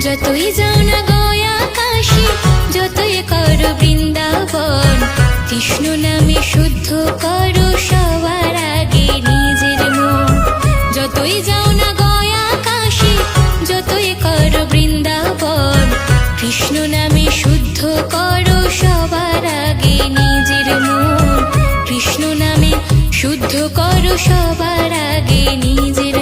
যতই যাও না গয়া কাশী, যতই করো বৃন্দাবন, কৃষ্ণ নামে শুদ্ধ করো সবার আগে নিজের মন। যতই যাও না গয়া কাশী, যতই করো বৃন্দাবন, কৃষ্ণ নামে শুদ্ধ করো সবার আগে নিজের মন। কৃষ্ণ নামে শুদ্ধ করো সবার আগে নিজের